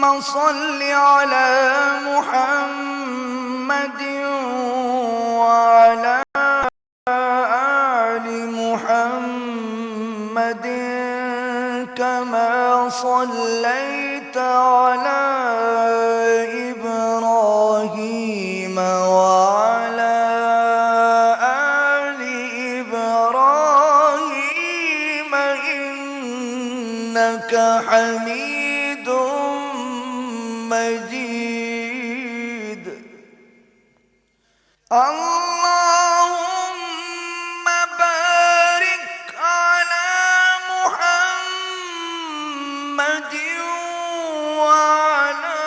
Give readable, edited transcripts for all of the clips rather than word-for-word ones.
صل على محمد وعلى آل محمد كما صليت على إبراهيم وعلى آل إبراهيم إنك حميد مجيد اللهم بارك على محمد وعلى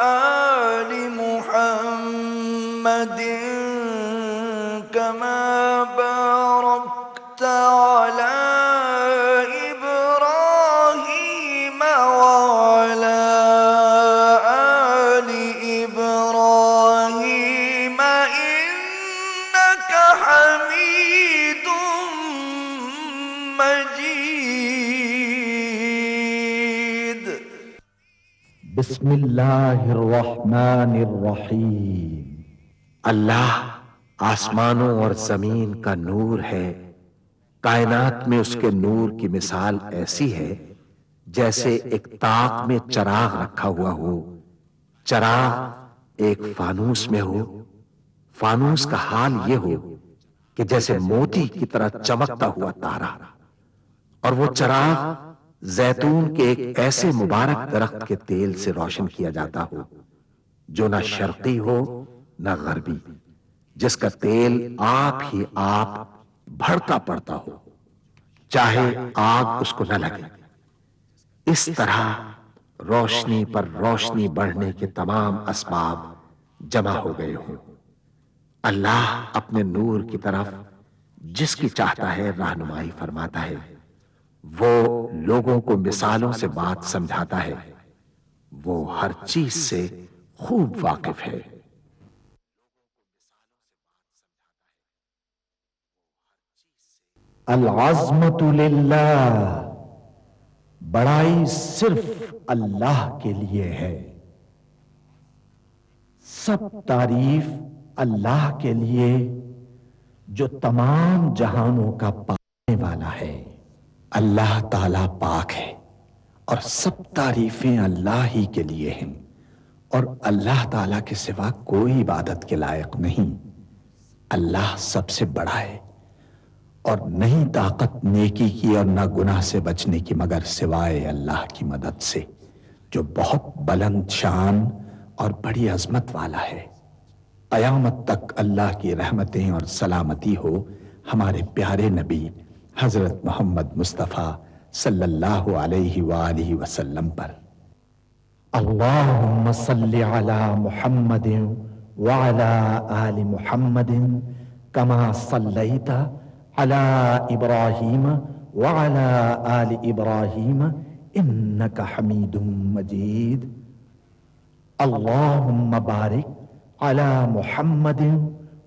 آل محمد كما باركت على إبراهيم وعلى آل إبراهيم إنك حميد مجيد بسم اللہ الرحمن الرحیم۔ اللہ آسمانوں اور زمین کا نور ہے، کائنات میں اس کے نور کی مثال ایسی ہے جیسے ایک طاق میں چراغ رکھا ہوا ہو، چراغ ایک فانوس میں ہو، فانوس کا حال یہ ہو کہ جیسے موتی کی طرح چمکتا ہوا تارا، اور وہ چراغ زیتون کے ایک ایسے مبارک درخت کے تیل سے روشن کیا جاتا ہو جو نہ شرقی ہو نہ غربی، جس کا تیل آپ ہی آپ بھڑکا پڑتا ہو، چاہے آگ اس کو نہ لگے۔ اس طرح روشنی پر روشنی بڑھنے کے تمام اسباب جمع ہو گئے ہوں۔ اللہ اپنے نور کی طرف جس کی چاہتا ہے رہنمائی فرماتا ہے، وہ لوگوں کو مثالوں سے بات سمجھاتا ہے، وہ ہر چیز سے خوب واقف ہے۔ العظمت للہ، بڑائی صرف اللہ کے لیے ہے، سب تعریف اللہ کے لیے جو تمام جہانوں کا پانے والا ہے۔ اللہ تعالیٰ پاک ہے اور سب تعریفیں اللہ ہی کے لیے ہیں، اور اللہ تعالیٰ کے سوا کوئی عبادت کے لائق نہیں۔ اللہ سب سے بڑا ہے اور نہیں طاقت نیکی کی اور نہ گناہ سے بچنے کی مگر سوائے اللہ کی مدد سے، جو بہت بلند شان اور بڑی عظمت والا ہے۔ قیامت تک اللہ کی رحمتیں اور سلامتی ہو ہمارے پیارے نبی حضرت محمد مصطفیٰ صلی اللہ علیہ وآلہ وسلم پر۔ اللہم صلی علی محمد وعلی آل محمد کما صلیت علی ابراہیم وعلی آل ابراہیم انک حمید مجید۔ اللہم بارک علی محمد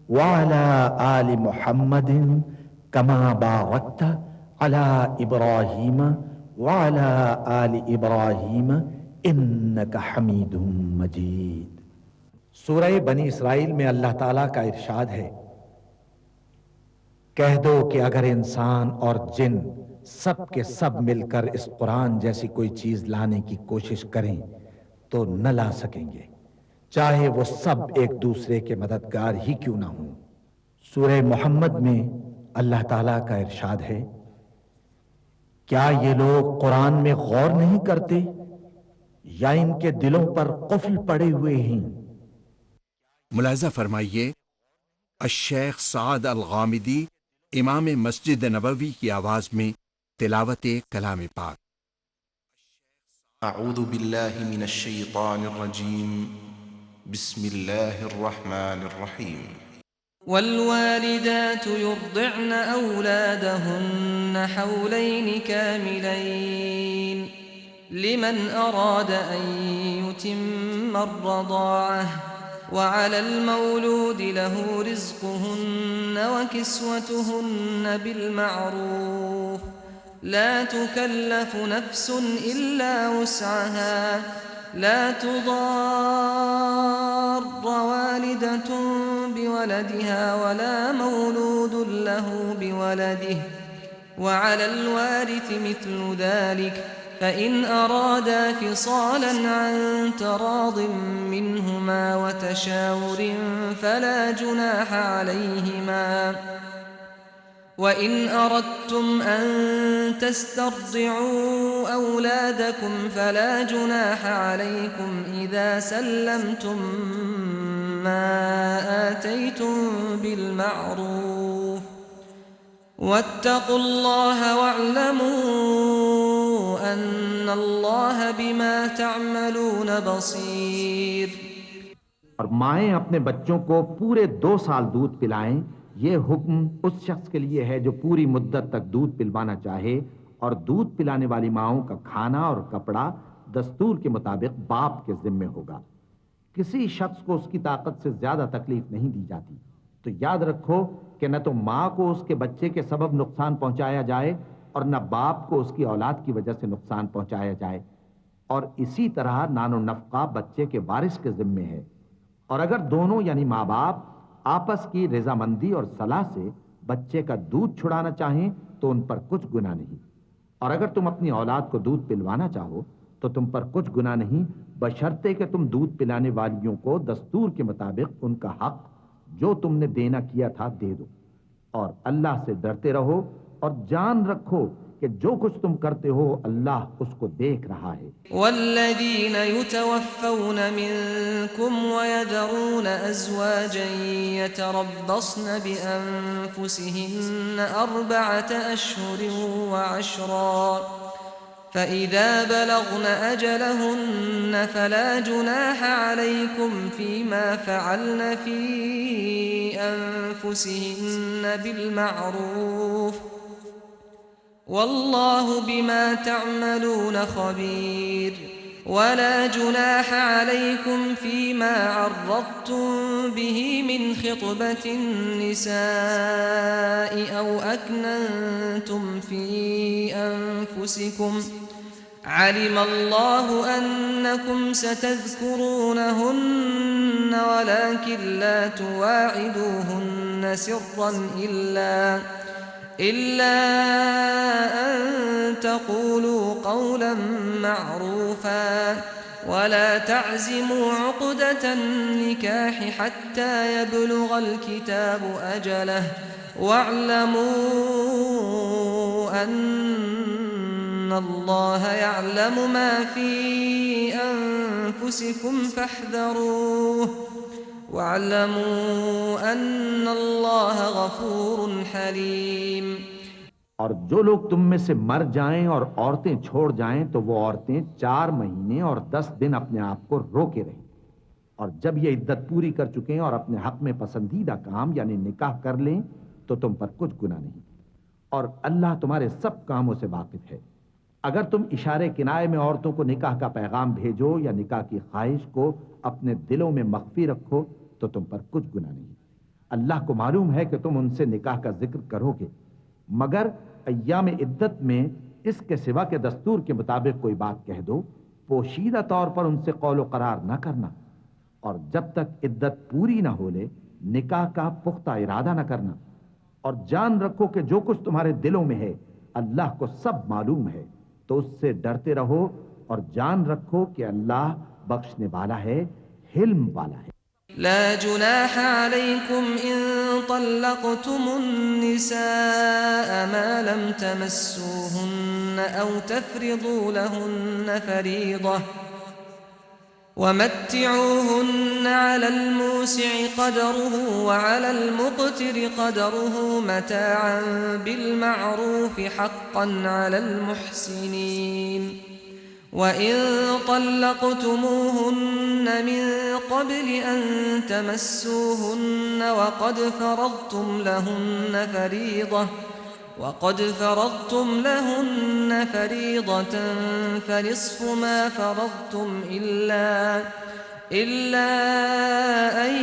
وعلی آل محمد کما بارکت علی ابراہیم وعلی آل ابراہیم انک حمید مجید۔ سورہ بنی اسرائیل میں اللہ تعالیٰ کا ارشاد ہے، کہہ دو کہ اگر انسان اور جن سب کے سب مل کر اس قرآن جیسی کوئی چیز لانے کی کوشش کریں تو نہ لا سکیں گے، چاہے وہ سب ایک دوسرے کے مددگار ہی کیوں نہ ہوں۔ سورہ محمد میں اللہ تعالیٰ کا ارشاد ہے، کیا یہ لوگ قرآن میں غور نہیں کرتے یا ان کے دلوں پر قفل پڑے ہوئے ہیں؟ ملاحظہ فرمائیے، الشیخ سعد الغامدی امام مسجد نبوی کی آواز میں تلاوت کلام پاک۔ اعوذ باللہ من الشیطان الرجیم، بسم اللہ الرحمن الرحیم۔ والوالدات يرضعن أولادهن حولين كاملين لمن أراد أن يتم الرضاعة وعلى المولود له رزقهن وكسوتهن بالمعروف لا تكلف نفس إلا وسعها لا تضار والدة بولدها ولا مولود له بولده وعلى الوارث مثل ذلك فإن أرادا فصالا عن تراض منهما وتشاور فلا جناح عليهما وإن أردتم أن تسترضعوا أولادكم فلا جناح عليكم إذا سلمتم ما آتيتم بالمعروف واتقوا الله واعلموا أن الله بما تعملون بصير. اور مائیں اپنے بچوں کو پورے 2 سال دودھ پلائیں، یہ حکم اس شخص کے لیے ہے جو پوری مدت تک دودھ پلوانا چاہے، اور دودھ پلانے والی ماؤں کا کھانا اور کپڑا دستور کے مطابق باپ کے ذمے ہوگا. کسی شخص کو اس کی طاقت سے زیادہ تکلیف نہیں دی جاتی. تو یاد رکھو کہ نہ تو ماں کو اس کے بچے کے سبب نقصان پہنچایا جائے اور نہ باپ کو اس کی اولاد کی وجہ سے نقصان پہنچایا جائے. اور اسی طرح نان و نفقہ بچے کے وارث کے ذمے ہے. اور اگر دونوں یعنی ماں باپ آپس کی رضامندی اور صلاح سے بچے کا دودھ چھڑانا چاہیں تو ان پر کچھ گناہ نہیں. اور اگر تم اپنی اولاد کو دودھ پلوانا چاہو تو تم پر کچھ گناہ نہیں، بشرطے کہ تم دودھ پلانے والیوں کو دستور کے مطابق ان کا حق جو تم نے دینا کیا تھا دے دو. اور اللہ سے ڈرتے رہو اور جان رکھو کہ جو کچھ تم کرتے ہو اللہ اس کو دیکھ رہا ہے. والذین یتوفون منکم ویذرون ازواجا یتربصن بانفسهن 4 اشہر وعشرا فإذا بلغن أجلهن فلا جناح عليكم فيما فعلن في أنفسهن بالمعروف والله بما تعملون خبير. ولا جناح عليكم فيما عرضتم به من خطبة النساء أو أكننتم في أنفسكم علم الله أنكم ستذكرونهن ولكن لا تواعدوهن سرا إلا أن تقولوا قولا معروفا ولا تعزموا عقدة النكاح حتى يبلغ الكتاب أجله واعلموا أن الله يعلم ما في أنفسكم فاحذروه وَاعْلَمُوا أَنَّ اللَّهَ غَفُورٌ حَلِيمٌ. اور جو لوگ تم میں سے مر جائیں اور عورتیں چھوڑ جائیں تو وہ عورتیں 4 مہینے اور 10 دن اپنے آپ کو روکے رہیں. اور جب یہ عدت پوری کر چکیں اور اپنے حق میں پسندیدہ کام یعنی نکاح کر لیں تو تم پر کچھ گناہ نہیں. اور اللہ تمہارے سب کاموں سے واقف ہے. اگر تم اشارے کنائے میں عورتوں کو نکاح کا پیغام بھیجو یا نکاح کی خواہش کو اپنے دلوں میں مخفی رکھو تو تم پر کچھ گناہ نہیں. اللہ کو معلوم ہے کہ تم ان سے نکاح کا ذکر کرو گے، مگر ایام عدت میں اس کے سوا کے دستور کے مطابق کوئی بات کہہ دو، پوشیدہ طور پر ان سے قول و قرار نہ کرنا. اور جب تک عدت پوری نہ ہو لے نکاح کا پختہ ارادہ نہ کرنا. اور جان رکھو کہ جو کچھ تمہارے دلوں میں ہے اللہ کو سب معلوم ہے. تو اس سے ڈرتے رہو اور جان رکھو کہ اللہ بخشنے والا ہے، حلم والا ہے. لا جناح عليكم إن طلقتم النساء ما لم تمسوهن أو تفرضوا لهن فريضة ومتعوهن على الموسع قدره وعلى المقتر قدره متاعا بالمعروف حقا على المحسنين. وَإِن طَلَّقْتُمُوهُنَّ مِن قَبْلِ أَن تَمَسُّوهُنَّ وَقَدْ فَرَضْتُمْ لَهُنَّ فَرِيضَةً فَنِصْفُ مَا فَرَضْتُمْ إِلَّا أَن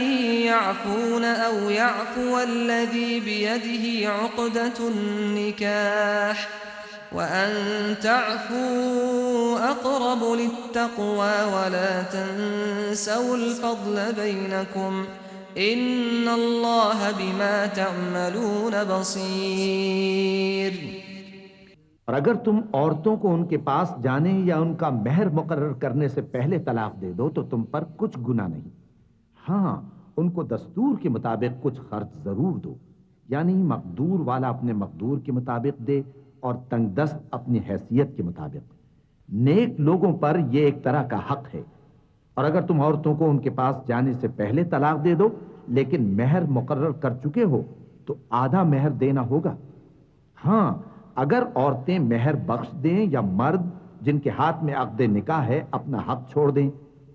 يَعْفُونَ أَوْ يَعْفُوَ الَّذِي بِيَدِهِ عُقْدَةُ النِّكَاحِ وأن تعفوا أقرب للتقوى ولا تنسوا الفضل بينكم إن الله بما تعملون بصير۔ اور اگر تم عورتوں کو ان کے پاس جانے یا ان کا مہر مقرر کرنے سے پہلے طلاق دے دو تو تم پر کچھ گناہ نہیں، ہاں ان کو دستور کے مطابق کچھ خرچ ضرور دو، یعنی مقدور والا اپنے مقدور کے مطابق دے اور تنگ دست اپنی حیثیت کے مطابق۔ نیک لوگوں پر یہ ایک طرح کا حق ہے۔ اور اگر تم عورتوں کو ان کے پاس جانے سے پہلے طلاق دے دو لیکن مہر مقرر کر چکے ہو تو آدھا مہر دینا ہوگا۔ ہاں اگر عورتیں مہر بخش دیں یا مرد جن کے ہاتھ میں عقد نکاح ہے اپنا حق چھوڑ دیں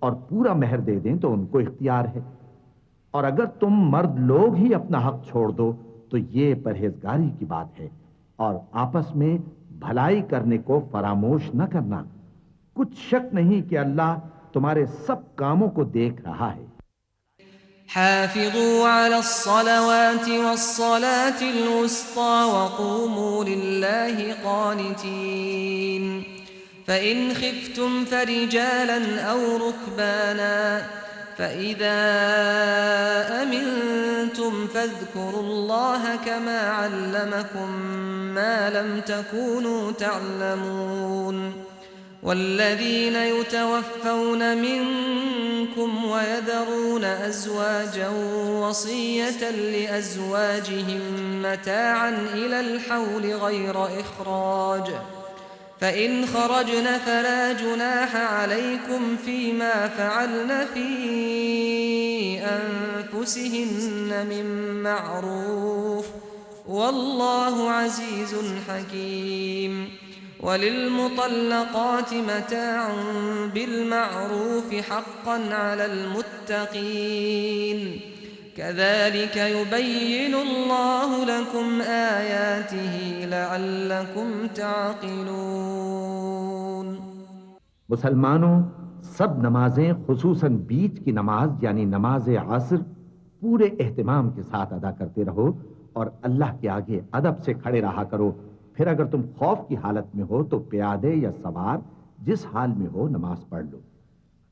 اور پورا مہر دے دیں تو ان کو اختیار ہے۔ اور اگر تم مرد لوگ ہی اپنا حق چھوڑ دو تو یہ پرہیزگاری کی بات ہے، اور آپس میں بھلائی کرنے کو فراموش نہ کرنا۔ کچھ شک نہیں کہ اللہ تمہارے سب کاموں کو دیکھ رہا ہے۔ حافظوا على الصلوات والصلاة الوسطى وقوموا لله قانتين فإن خفتم فرجالا أو ركبانا فإذا أمنتم فاذكروا الله كما علمكم ما لم تكونوا تعلمون والذين يتوفون منكم ويذرون أزواجا وصية لأزواجهم متاعا إلى الحول غير إخراج فإن خرجن فلا جناح عليكم فيما فعلن في أنفسهن من معروف والله عزيز حكيم وللمطلقات متاع بالمعروف حقا على المتقين كذلك يبين الله لكم آياته لعلكم تعقلون۔ مسلمانوں، سب نمازیں خصوصاً بیچ کی نماز یعنی نماز عصر پورے اہتمام کے ساتھ ادا کرتے رہو اور اللہ کے آگے ادب سے کھڑے رہا کرو۔ پھر اگر تم خوف کی حالت میں ہو تو پیادے یا سوار جس حال میں ہو نماز پڑھ لو۔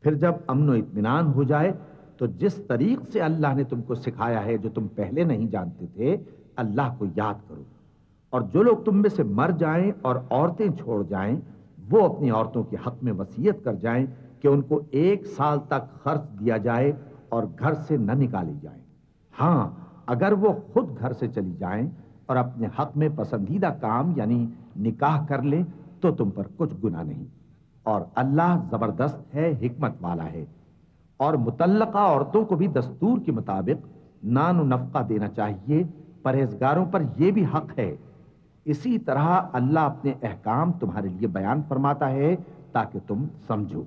پھر جب امن و اطمینان ہو جائے تو جس طریق سے اللہ نے تم کو سکھایا ہے جو تم پہلے نہیں جانتے تھے اللہ کو یاد کرو۔ اور جو لوگ تم میں سے مر جائیں اور عورتیں چھوڑ جائیں وہ اپنی عورتوں کے حق میں وصیت کر جائیں کہ ان کو 1 سال تک خرچ دیا جائے اور گھر سے نہ نکالی جائیں۔ ہاں اگر وہ خود گھر سے چلی جائیں اور اپنے حق میں پسندیدہ کام یعنی نکاح کر لیں تو تم پر کچھ گناہ نہیں، اور اللہ زبردست ہے، حکمت والا ہے۔ اور مطلقہ عورتوں کو بھی دستور کے مطابق نان و نفقہ دینا چاہیے، پرہیزگاروں پر یہ بھی حق ہے۔ اسی طرح اللہ اپنے احکام تمہارے لیے بیان فرماتا ہے تاکہ تم سمجھو۔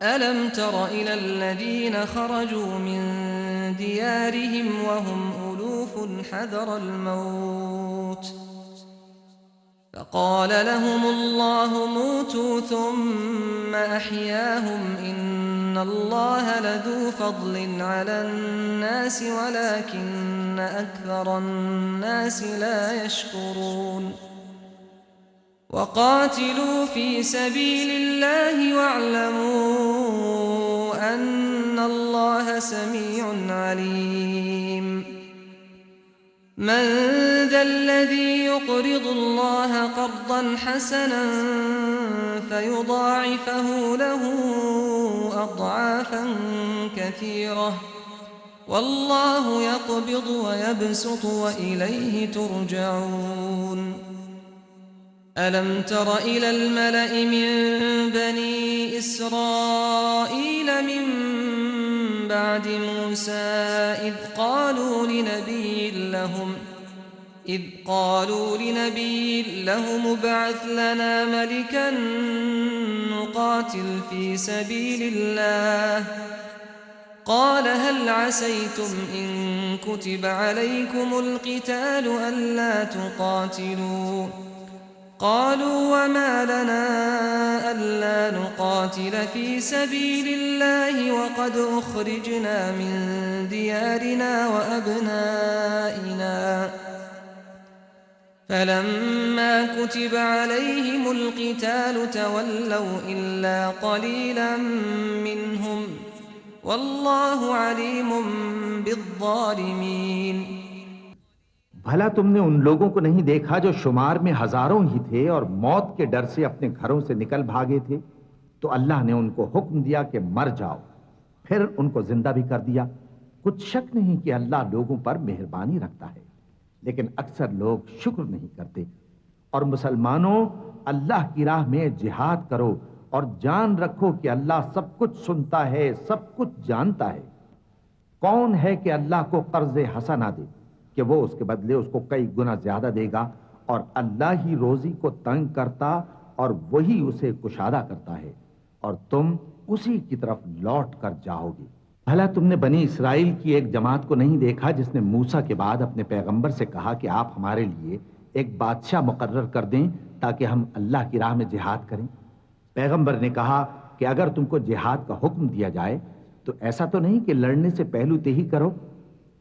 ألم تر إلى الذين خرجوا من ديارهم وهم ألوف حذر الموت فقال لهم الله موتوا ثم أحياهم إن الله لذو فضل على الناس ولكن أكثر الناس لا يشكرون وقاتلوا في سبيل الله واعلموا أن الله سميع عليم من ذا الذي يقرض الله قرضا حسنا فيضاعفه له أضعافا كثيرة والله يقبض ويبسط وإليه ترجعون ألم تر إلى الملأ من بني إسرائيل من بعد موسى إذ قالوا لنبي لهم ابعث لنا ملكا نقاتل في سبيل الله قال هل عسيتم إن كتب عليكم القتال ألا تقاتلوا قالوا وما لنا ألا نقاتل في سبيل الله وقد أخرجنا من ديارنا وأبنائنا فلما كتب عليهم القتال تولوا إلا قليلا منهم والله عليم بالظالمين۔ بھلا تم نے ان لوگوں کو نہیں دیکھا جو شمار میں ہزاروں ہی تھے اور موت کے ڈر سے اپنے گھروں سے نکل بھاگے تھے؟ تو اللہ نے ان کو حکم دیا کہ مر جاؤ، پھر ان کو زندہ بھی کر دیا۔ کچھ شک نہیں کہ اللہ لوگوں پر مہربانی رکھتا ہے، لیکن اکثر لوگ شکر نہیں کرتے۔ اور مسلمانوں، اللہ کی راہ میں جہاد کرو اور جان رکھو کہ اللہ سب کچھ سنتا ہے، سب کچھ جانتا ہے۔ کون ہے کہ اللہ کو قرض حسنہ دے کہ وہ اس کے بدلے اس کو کئی گنا زیادہ دے گا؟ اور اللہ ہی روزی کو تنگ کرتا اور وہی اسے کشادہ کرتا ہے، اور تم اسی کی طرف لوٹ کر جاؤ گے۔ بھلا تم نے بنی اسرائیل کی ایک جماعت کو نہیں دیکھا جس نے موسیٰ کے بعد اپنے پیغمبر سے کہا کہ آپ ہمارے لیے ایک بادشاہ مقرر کر دیں تاکہ ہم اللہ کی راہ میں جہاد کریں؟ پیغمبر نے کہا کہ اگر تم کو جہاد کا حکم دیا جائے تو ایسا تو نہیں کہ لڑنے سے پہلو تہی کرو۔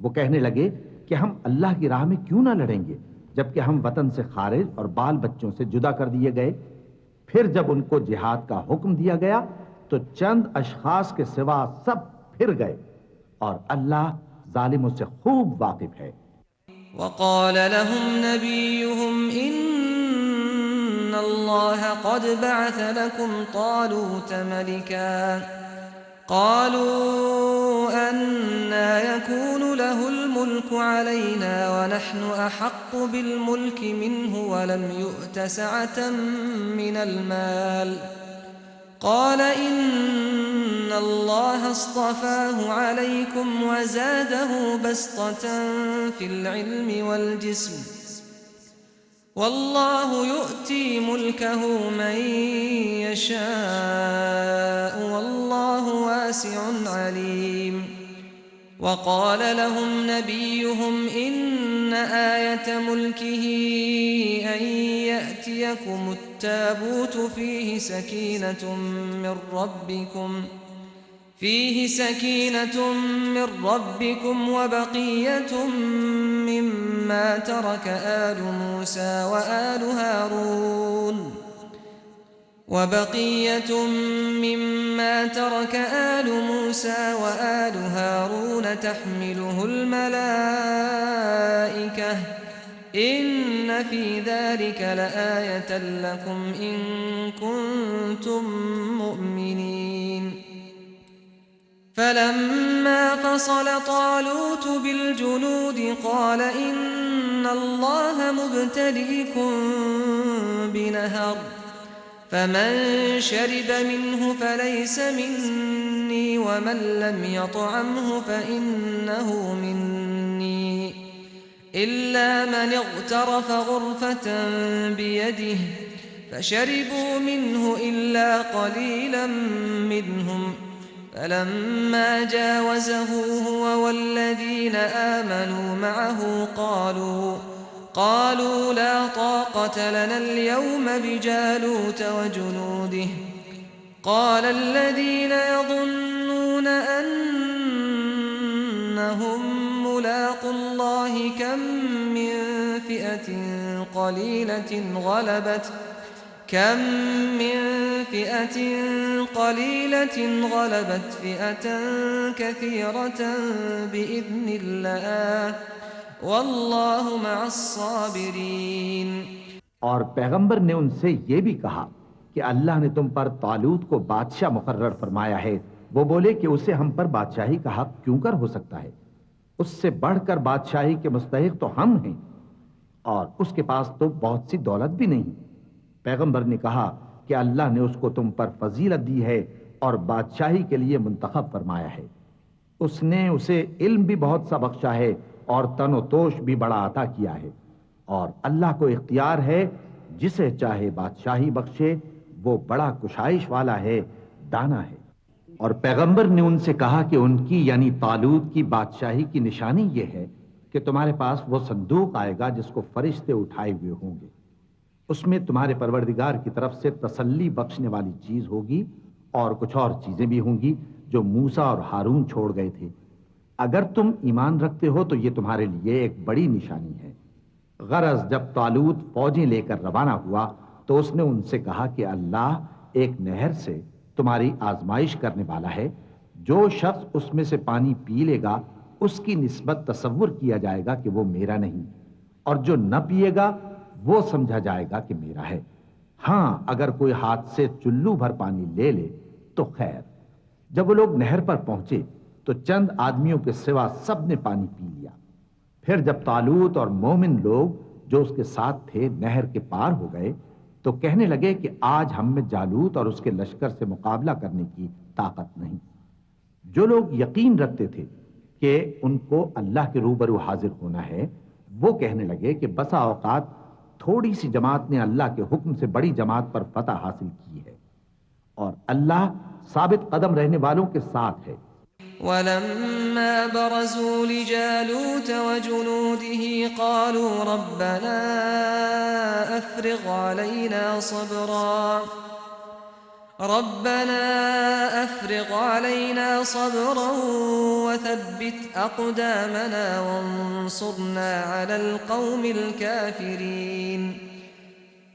وہ کہنے لگے کہ ہم اللہ کی راہ میں کیوں نہ لڑیں گے جبکہ ہم وطن سے خارج اور بال بچوں سے جدا کر دیے گئے۔ پھر جب ان کو جہاد کا حکم دیا گیا تو چند اشخاص کے سوا سب پھر گئے، اور اللہ ظالموں سے خوب واقف ہے۔ وقال لهم نبيهم إن الله قد بعث لكم طالوت ملكا قالوا أنى يكون له الملك علينا ونحن أحق بالملك منه ولم يؤت سعة من المال قال إن الله اصطفاه عليكم وزاده بسطة في العلم والجسم والله يؤتي ملكه من يشاء والله واسع عليم۔ وقال لهم نبيهم إن آية ملكه أن يأتيكم التابوت فيه سكينة من ربكم وبقية مما ترك آل موسى وآل هارون تحمله الملائكة إن في ذلك لآية لكم إن كنتم مؤمنين۔ فلما فصل طالوت بالجنود قال إن الله مبتليكم بنهر فمن شرب منه فليس مني ومن لم يطعمه فإنه مني إلا من اغترف غرفة بيده فشربوا منه إلا قليلا منهم فلما جاوزه هو والذين آمنوا معه قالوا لا طاقة لنا اليوم بجالوت وجنوده قال الذين يظنون أنهم ملاقو الله كم من فئة قليلة غلبت فئة كثيرة بإذن الله واللہ مع الصابرین۔ اور پیغمبر نے ان سے یہ بھی کہا کہ اللہ نے تم پر طالوت کو بادشاہ مقرر فرمایا ہے۔ وہ بولے کہ اسے ہم پر بادشاہی کا حق کیوں کر ہو سکتا ہے؟ اس سے بڑھ کر بادشاہی کے مستحق تو ہم ہیں، اور اس کے پاس تو بہت سی دولت بھی نہیں۔ پیغمبر نے کہا کہ اللہ نے اس کو تم پر فضیلت دی ہے اور بادشاہی کے لیے منتخب فرمایا ہے۔ اس نے اسے علم بھی بہت سا بخشا ہے اور تن و توش بھی بڑا عطا کیا ہے، اور اللہ کو اختیار ہے جسے چاہے بادشاہی بخشے، وہ بڑا کشائش والا ہے، دانا ہے۔ اور پیغمبر نے ان سے کہا کہ ان کی یعنی طالوت کی بادشاہی کی نشانی یہ ہے کہ تمہارے پاس وہ صندوق آئے گا جس کو فرشتے اٹھائے ہوئے ہوں گے۔ اس میں تمہارے پروردگار کی طرف سے تسلی بخشنے والی چیز ہوگی، اور کچھ اور چیزیں بھی ہوں گی جو موسیٰ اور ہارون چھوڑ گئے تھے۔ اگر تم ایمان رکھتے ہو تو یہ تمہارے لیے ایک بڑی نشانی ہے۔ غرض جب طالوت فوجیں لے کر روانہ ہوا تو اس نے ان سے کہا کہ اللہ ایک نہر سے تمہاری آزمائش کرنے والا ہے، جو شخص اس میں سے پانی پی لے گا اس کی نسبت تصور کیا جائے گا کہ وہ میرا نہیں، اور جو نہ پیے گا وہ سمجھا جائے گا کہ میرا ہے۔ ہاں اگر کوئی ہاتھ سے چلو بھر پانی لے لے تو خیر۔ جب وہ لوگ نہر پر پہنچے تو چند آدمیوں کے سوا سب نے پانی پی لیا۔ پھر جب طالوت اور مومن لوگ جو اس کے ساتھ تھے نہر کے پار ہو گئے تو کہنے لگے کہ آج ہم میں جالوت اور اس کے لشکر سے مقابلہ کرنے کی طاقت نہیں۔ جو لوگ یقین رکھتے تھے کہ ان کو اللہ کے روبرو حاضر ہونا ہے، وہ کہنے لگے کہ بسا اوقات تھوڑی سی جماعت نے اللہ کے حکم سے بڑی جماعت پر فتح حاصل کی ہے، اور اللہ ثابت قدم رہنے والوں کے ساتھ ہے۔ ولما برزوا لجالوت وجنوده قالوا ربنا أفرغ علينا صبرا وثبت أقدامنا وانصرنا على القوم الكافرين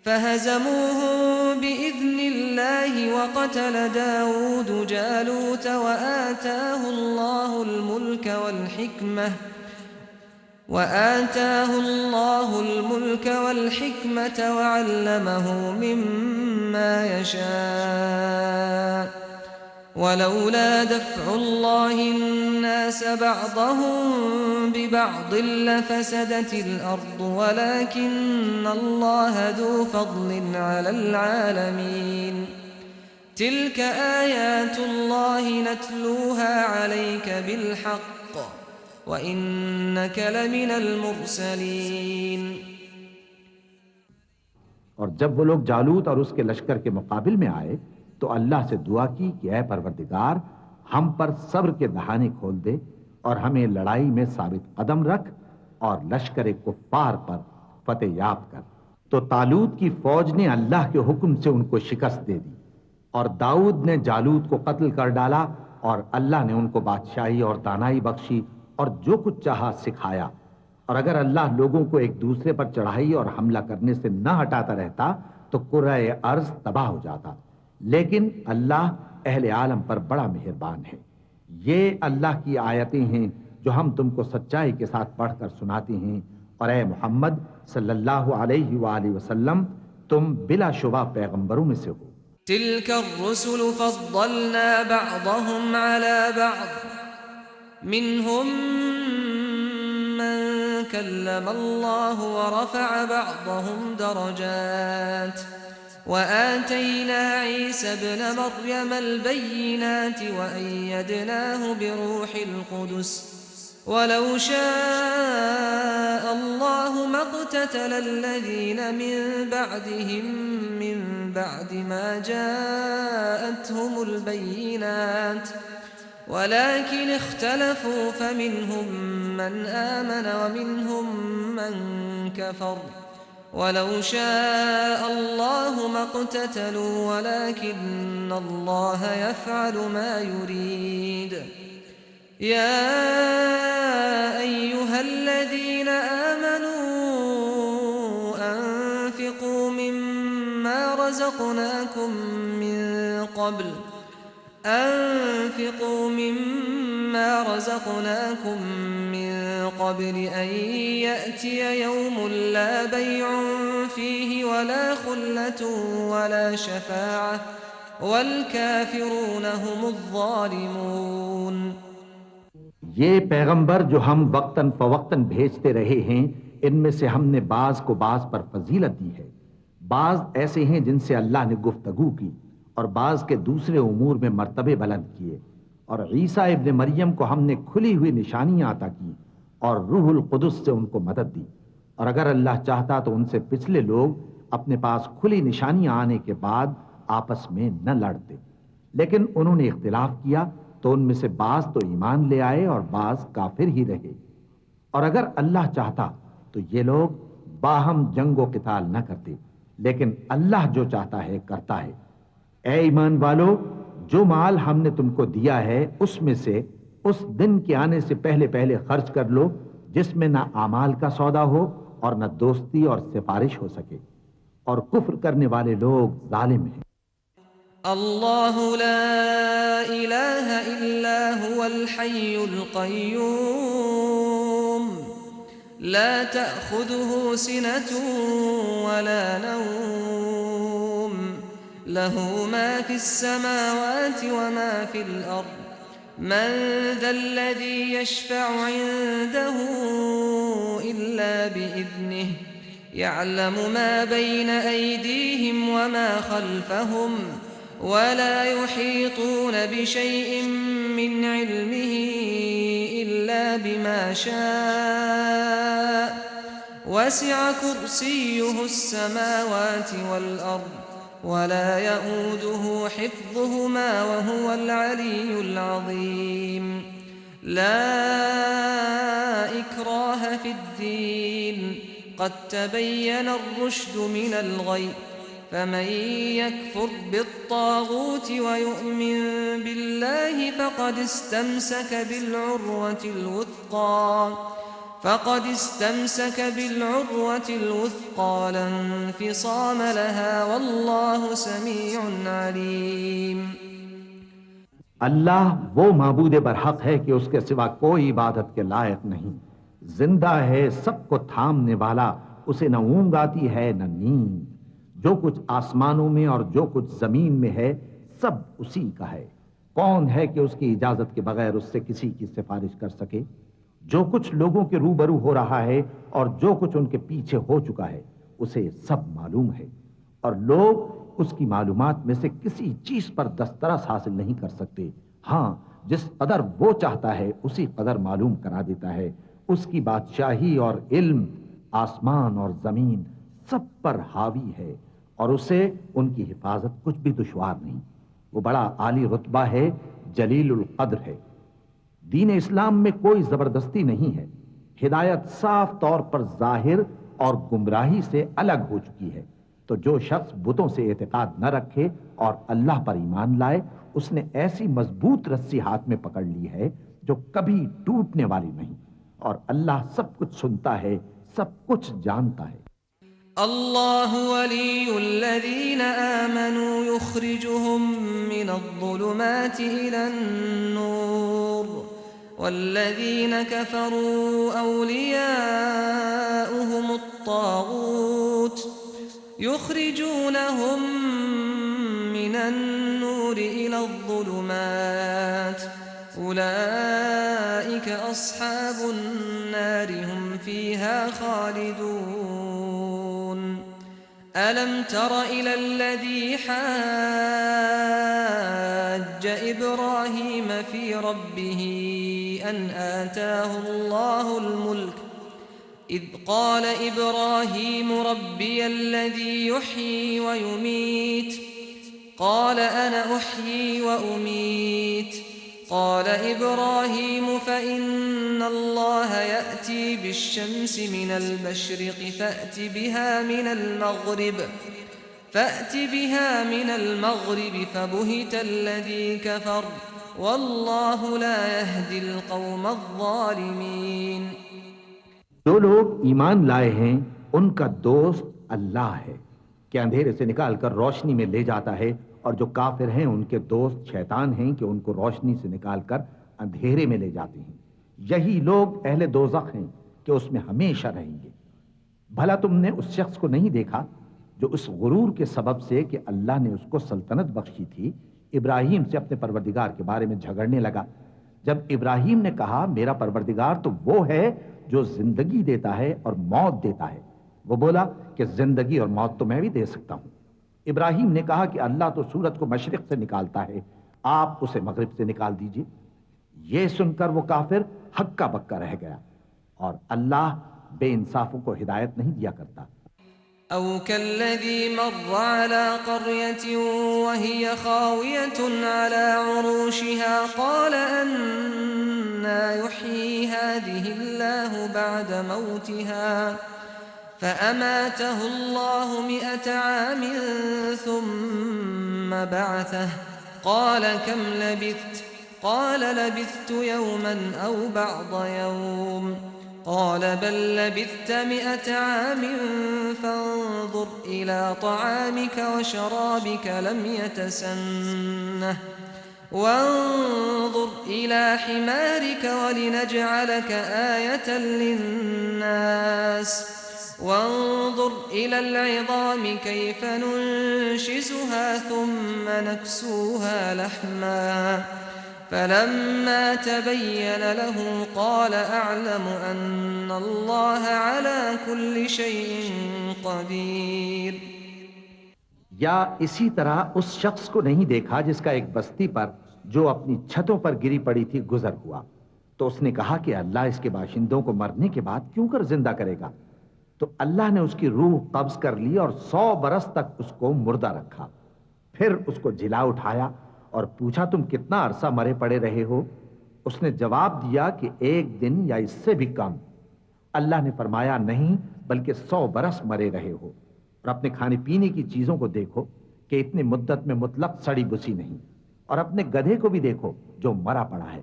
فهزموهم بإذن الله وقتل داود جالوت وآتاه الله الملك والحكمة وعلمه مما يشاء ولولا دفع الله الناس بعضهم ببعض لفسدت الأرض ولكن الله ذو فضل على العالمين تلك آيات الله نتلوها عليك بالحق وإنك لمن المرسلين۔ اور جب وہ لوگ جالوت اور اس کے لشکر کے مقابل میں آئے تو اللہ سے دعا کی کہ اے پروردگار ہم پر صبر کے دہانے کھول دے اور ہمیں لڑائی میں ثابت قدم رکھ اور لشکر کفار پر فتح یاب کر۔ تو طالوت کی فوج نے اللہ کے حکم سے ان کو شکست دے دی، اور داؤد نے جالوت کو قتل کر ڈالا، اور اللہ نے ان کو بادشاہی اور دانائی بخشی اور جو کچھ چاہا سکھایا۔ اور اگر اللہ لوگوں کو ایک دوسرے پر چڑھائی اور حملہ کرنے سے نہ ہٹاتا رہتا تو کرۂ ارض تباہ ہو جاتا، لیکن اللہ اہل عالم پر بڑا مہربان ہے۔ یہ اللہ کی آیتیں ہیں جو ہم تم کو سچائی کے ساتھ پڑھ کر سناتے ہیں، اور اے محمد صلی اللہ علیہ وآلہ وسلم تم بلا شبہ پیغمبروں میں سے ہو۔ تلك الرسل فضلنا بعضهم على بعض منهم من كلم الله ورفع بعضهم درجات وآتينا عيسى ابن مريم البينات وأيدناه بروح القدس ولو شاء الله ما اقتتل الذين من بعدهم من بعد ما جاءتهم البينات ولكن اختلفوا فمنهم من آمن ومنهم من كفر ولو شاء الله ما اقتتلوا ولكن الله يفعل ما يريد يا أيها الذين آمنوا أنفقوا مما رزقناكم من قبل أن يأتي يوم لا بيع فيه ولا خلة ولا شفاعة والكافرون هم الظالمون۔ یہ پیغمبر جو ہم وقتاً فوقتاً بھیجتے رہے ہیں، ان میں سے ہم نے بعض کو بعض پر فضیلت دی ہے۔ بعض ایسے ہیں جن سے اللہ نے گفتگو کی، اور بعض کے دوسرے امور میں مرتبے بلند کیے، اور عیسیٰ ابن مریم کو ہم نے کھلی ہوئی نشانیاں عطا کی اور روح القدس سے ان کو مدد دی، اور اگر اللہ چاہتا تو ان سے پچھلے لوگ اپنے پاس کھلی نشانیاں آنے کے بعد آپس میں نہ لڑتے، لیکن انہوں نے اختلاف کیا تو ان میں سے بعض تو ایمان لے آئے اور بعض کافر ہی رہے۔ اور اگر اللہ چاہتا تو یہ لوگ باہم جنگ و قتال نہ کرتے، لیکن اللہ جو چاہتا ہے کرتا ہے۔ اے ایمان والو، جو مال ہم نے تم کو دیا ہے اس میں سے اس دن کے آنے سے پہلے پہلے خرچ کر لو جس میں نہ اعمال کا سودا ہو اور نہ دوستی اور سفارش ہو سکے، اور کفر کرنے والے لوگ ظالم ہیں۔ اللہ لا الہ الا هو الحی القیوم لا تأخذه سنة ولا نوم له ما في السماوات وما في الأرض من ذا الذي يشفع عنده إلا بإذنه يعلم ما بين أيديهم وما خلفهم ولا يحيطون بشيء من علمه إلا بما شاء وسع كرسيه السماوات والأرض ولا يؤوده حفظهما وهو العلي العظيم لا إكراه في الدين قد تبين الرشد من الغي فمن يكفر بالطاغوت ويؤمن بالله فقد استمسك بالعروة الوثقى لا انفصام لها والله سميع عليم۔ اللہ وہ معبود برحق ہے کہ اس کے سوا کوئی عبادت کے لائق نہیں، زندہ ہے، سب کو تھامنے والا، اسے نہ اونگ آتی ہے نہ نیند، جو کچھ آسمانوں میں اور جو کچھ زمین میں ہے سب اسی کا ہے۔ کون ہے کہ اس کی اجازت کے بغیر اس سے کسی کی سفارش کر سکے؟ جو کچھ لوگوں کے روبرو ہو رہا ہے اور جو کچھ ان کے پیچھے ہو چکا ہے اسے سب معلوم ہے، اور لوگ اس کی معلومات میں سے کسی چیز پر دسترس حاصل نہیں کر سکتے۔ ہاں، جس قدر وہ چاہتا ہے اسی قدر معلوم کرا دیتا ہے۔ اس کی بادشاہی اور علم آسمان اور زمین سب پر حاوی ہے، اور اسے ان کی حفاظت کچھ بھی دشوار نہیں۔ وہ بڑا عالی رتبہ ہے، جلیل القدر ہے۔ دین اسلام میں کوئی زبردستی نہیں ہے، ہدایت صاف طور پر ظاہر اور گمراہی سے الگ ہو چکی ہے۔ تو جو شخص بتوں سے اعتقاد نہ رکھے اور اللہ پر ایمان لائے، اس نے ایسی مضبوط رسی ہاتھ میں پکڑ لی ہے جو کبھی ٹوٹنے والی نہیں، اور اللہ سب کچھ سنتا ہے، سب کچھ جانتا ہے۔ اللہ ولی الذین آمنوا یخرجهم من الظلمات إلى النور والذین كفروا أولیاؤهم الطاغوت يخرجونهم من النور إلى الظلمات أولئك أصحاب النار هم فيها خالدون ألم تر إلى الذي حاج إبراهيم في ربه أن آتاه الله الملك إذ قال إبراهيم ربي الذي يحيي ويميت قال أنا أحيي وأميت قال إبراهيم فإن الله يأتي بالشمس من المشرق فأت بها من المغرب فبهت الذي كفر والله لا يهدي القوم الظالمين۔ جو لوگ ایمان لائے ہیں ان کا دوست اللہ ہے کہ اندھیرے سے نکال کر روشنی میں لے جاتا ہے، اور جو کافر ہیں ان کے دوست شیطان ہیں کہ ان کو روشنی سے نکال کر اندھیرے میں لے جاتے ہیں۔ یہی لوگ اہل دوزخ ہیں کہ اس میں ہمیشہ رہیں گے۔ بھلا تم نے اس شخص کو نہیں دیکھا جو اس غرور کے سبب سے کہ اللہ نے اس کو سلطنت بخشی تھی، ابراہیم سے اپنے پروردگار کے بارے میں جھگڑنے لگا؟ جب ابراہیم نے کہا میرا پروردگار تو وہ ہے جو زندگی دیتا ہے اور موت دیتا ہے، وہ بولا کہ زندگی اور موت تو میں بھی دے سکتا ہوں۔ ابراہیم نے کہا کہ اللہ تو سورج کو مشرق سے نکالتا ہے، آپ اسے مغرب سے نکال دیجئے۔ یہ سن کر وہ کافر ہکا بکا رہ گیا، اور اللہ بے انصافوں کو ہدایت نہیں دیا کرتا۔ او كالذي مر على قرية وهي خاوية على عروشها قال أنى يحيي هذه الله بعد موتها فأماته الله 100 عام ثم بعثه قال كم لبثت قال لبثت يوما أو بعض يوم قال بل لبثت 100 عام فانظر إلى طعامك وشرابك لم يتسنه وانظر إلى حمارك ولنجعلك آية للناس وانظر إلى العظام كيف ننشزها ثم نكسوها لحما فلما تبين له قال أعلم أن الله على كل شيء قدير. یا اسی طرح اس شخص کو نہیں دیکھا جس کا ایک بستی پر جو اپنی چھتوں پر گری پڑی تھی گزر ہوا، تو اس نے کہا کہ اللہ اس کے باشندوں کو مرنے کے بعد کیوں کر زندہ کرے گا؟ تو اللہ نے اس کی روح قبض کر لی اور 100 برس تک اس کو مردہ رکھا. پھر اس کو جلا اٹھایا اور پوچھا تم کتنا عرصہ مرے پڑے رہے ہو؟ اس نے جواب دیا کہ 1 دن یا اس سے بھی کم. اللہ نے فرمایا نہیں بلکہ 100 برس مرے رہے ہو. اور اپنے کھانے پینے کی چیزوں کو دیکھو کہ اتنی مدت میں مطلق سڑی بسی نہیں، اور اپنے گدھے کو بھی دیکھو جو مرا پڑا ہے.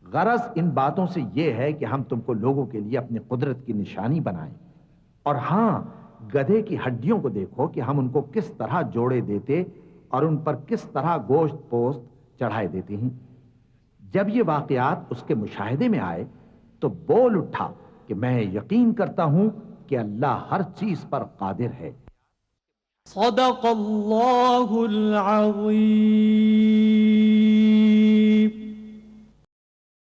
غرض ان باتوں سے یہ ہے کہ ہم تم کو لوگوں کے لیے اپنی قدرت کی نشانی بنائیں. اور ہاں، گدھے کی ہڈیوں کو دیکھو کہ ہم ان کو کس طرح جوڑے دیتے اور ان پر کس طرح گوشت پوست چڑھائے دیتے ہیں. جب یہ واقعات اس کے مشاہدے میں آئے تو بول اٹھا کہ میں یقین کرتا ہوں کہ اللہ ہر چیز پر قادر ہے. صدق اللہ العظیم.